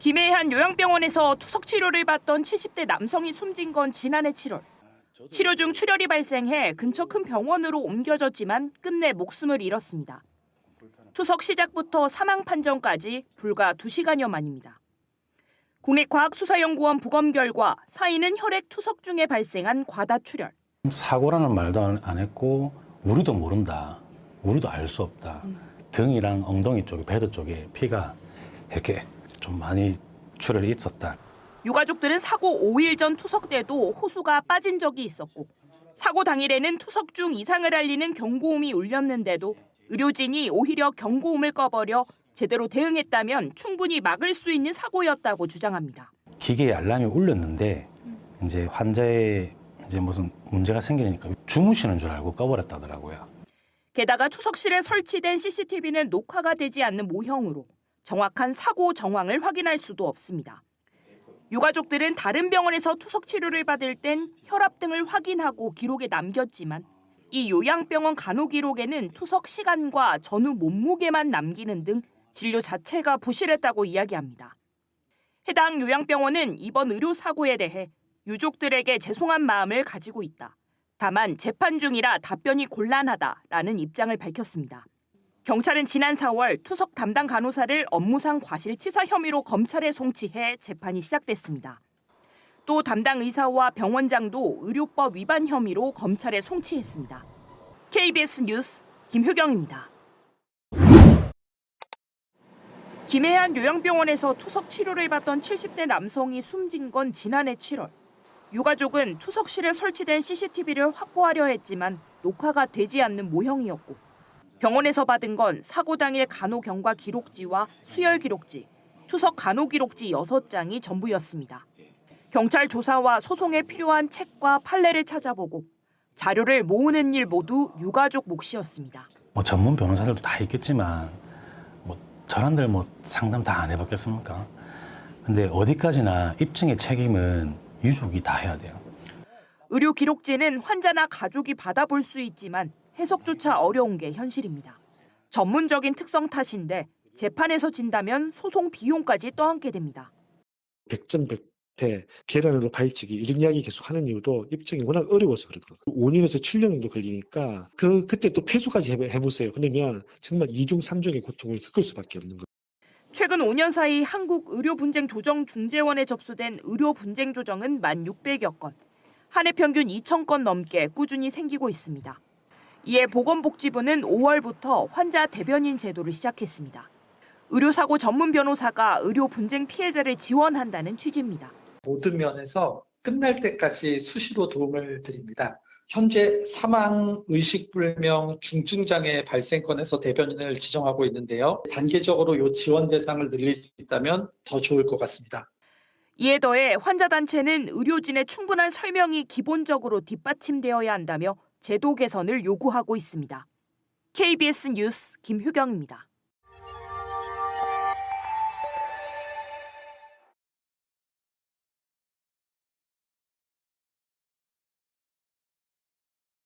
김해의 한 요양병원에서 투석 치료를 받던 70대 남성이 숨진 건 지난해 7월. 치료 중 출혈이 발생해 근처 큰 병원으로 옮겨졌지만 끝내 목숨을 잃었습니다. 투석 시작부터 사망 판정까지 불과 2시간여 만입니다. 국립과학수사연구원 부검 결과 사인은 혈액 투석 중에 발생한 과다출혈. 사고라는 말도 안 했고 우리도 모른다. 우리도 알 수 없다. 등이랑 엉덩이 쪽에, 배드 쪽에 피가 이렇게 좀 많이 출혈이 있었다. 유가족들은 사고 5일 전 투석 때도 호수가 빠진 적이 있었고 사고 당일에는 투석 중 이상을 알리는 경고음이 울렸는데도 의료진이 오히려 경고음을 꺼버려 제대로 대응했다면 충분히 막을 수 있는 사고였다고 주장합니다. 기계에 알람이 울렸는데 이제 환자의 이제 무슨 문제가 생기니까 주무시는 줄 알고 꺼버렸다더라고요. 게다가 투석실에 설치된 CCTV는 녹화가 되지 않는 모형으로 정확한 사고 정황을 확인할 수도 없습니다. 유가족들은 다른 병원에서 투석 치료를 받을 땐 혈압 등을 확인하고 기록에 남겼지만 이 요양병원 간호 기록에는 투석 시간과 전후 몸무게만 남기는 등 진료 자체가 부실했다고 이야기합니다. 해당 요양병원은 이번 의료 사고에 대해 유족들에게 죄송한 마음을 가지고 있다. 다만 재판 중이라 답변이 곤란하다라는 입장을 밝혔습니다. 경찰은 지난 4월 투석 담당 간호사를 업무상 과실치사 혐의로 검찰에 송치해 재판이 시작됐습니다. 또 담당 의사와 병원장도 의료법 위반 혐의로 검찰에 송치했습니다. KBS 뉴스 김효경입니다. 김해의 한 요양병원에서 투석 치료를 받던 70대 남성이 숨진 건 지난해 7월. 유가족은 투석실에 설치된 CCTV를 확보하려 했지만 녹화가 되지 않는 모형이었고 병원에서 받은 건 사고 당일 간호 경과 기록지와 수혈 기록지, 투석 간호 기록지 6장이 전부였습니다. 경찰 조사와 소송에 필요한 책과 판례를 찾아보고 자료를 모으는 일 모두 유가족 몫이었습니다. 전문 변호사들도 다 있겠지만 저런들 상담 다 안 해봤겠습니까? 근데 어디까지나 입증의 책임은 유족이 다 해야 돼요. 의료 기록지는 환자나 가족이 받아볼 수 있지만 해석조차 어려운 게 현실입니다. 전문적인 특성 탓인데 재판에서 진다면 소송 비용까지 떠안게 됩니다. 백전백패, 계란으로 발치기 이런 이야기 계속 하는 이유도 입증이 워낙 어려워서 그렇거든요. 5년에서 7년 정도 걸리니까 그때 또 폐소까지 해보세요. 그러면 정말 2중 3중의 고통을 겪을 수밖에 없는 거예요. 최근 5년 사이 한국의료분쟁조정중재원에 접수된 의료분쟁조정은 1,600여 건, 한 해 평균 2,000건 넘게 꾸준히 생기고 있습니다. 이에 보건복지부는 5월부터 환자 대변인 제도를 시작했습니다. 의료사고 전문 변호사가 의료분쟁 피해자를 지원한다는 취지입니다. 모든 면에서 끝날 때까지 수시로 도움을 드립니다. 현재 사망, 의식불명, 중증장애 발생권에서 대변인을 지정하고 있는데요. 단계적으로 이 지원 대상을 늘릴 수 있다면 더 좋을 것 같습니다. 이에 더해 환자단체는 의료진의 충분한 설명이 기본적으로 뒷받침되어야 한다며 제도 개선을 요구하고 있습니다. KBS 뉴스 김효경입니다.